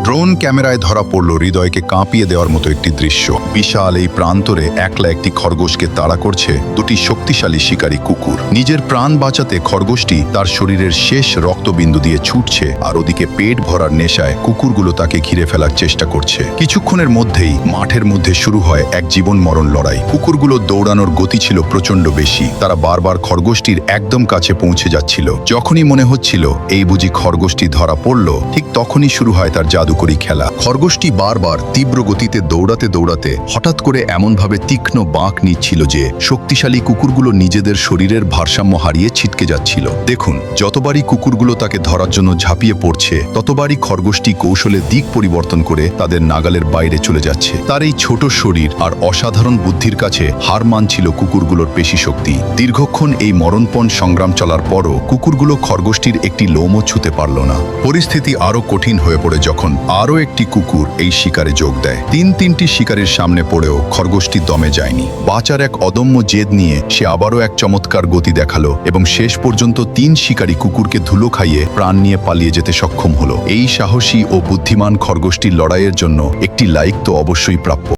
Drone ক্যামেরায় ধরা পড়ল হৃদয়কে কাঁপিয়ে দেওয়ার মতো একটি দৃশ্য। বিশাল এই প্রান্তরে একলা একটি খরগোশকে তাড়া করছে দুটি শক্তিশালী শিকারী কুকুর। নিজের প্রাণ বাঁচাতে খরগোশটি তার শরীরের শেষ রক্তবিন্দু দিয়ে ছুটছে, আর ওদিকে পেট ভরার নেশায় কুকুরগুলো তাকে ঘিরে ফেলার চেষ্টা করছে। কিছুক্ষণের মধ্যেই মাঠের মধ্যে শুরু হয় এক জীবন মরণ লড়াই। কুকুরগুলো দৌড়ানোর গতি ছিল প্রচন্ড বেশি। তারা বারবার খরগোশটির একদম কাছে পৌঁছে যাচ্ছিল। যখনই মনে হচ্ছিল এই বুঝি খরগোশটি ধরা পড়ল, ঠিক তখনই শুরু হয় তার জাদুকরি খেলা। খরগোশটি বারবার তীব্র গতিতে দৌড়াতে দৌড়াতে হঠাৎ করে এমনভাবে তীক্ষ্ণ বাঁক নিচ্ছিল যে শক্তিশালী কুকুরগুলো নিজেদের শরীরের ভারসাম্য হারিয়ে ছিটকে যাচ্ছিল। দেখুন, যতবারই কুকুরগুলো তাকে ধরার জন্য ঝাঁপিয়ে পড়ছে, ততবারই খরগোশটি কৌশলে দিক পরিবর্তন করে তাদের নাগালের বাইরে চলে যাচ্ছে। তার এই ছোট শরীর আর অসাধারণ বুদ্ধির কাছে হার মানছিল কুকুরগুলোর পেশি শক্তি। দীর্ঘক্ষণ এই মরণপণ সংগ্রাম চলার পরও কুকুরগুলো খরগোশটির একটি লোমও ছুঁতে পারল না। পরিস্থিতি আরো কঠিন হয়ে পড়ে যখন আরও একটি কুকুর এই শিকারে যোগ দেয়। তিনটি শিকারের সামনে পড়েও খরগোশটি দমে যায়নি। বাঁচার এক অদম্য জেদ নিয়ে সে আবারও এক চমৎকার গতি দেখালো এবং শেষ পর্যন্ত 3 শিকারী কুকুরকে ধুলো খাইয়ে প্রাণ নিয়ে পালিয়ে যেতে সক্ষম হলো। এই সাহসী ও বুদ্ধিমান খরগোশটির লড়াইয়ের জন্য একটি লাইক তো অবশ্যই প্রাপ্য।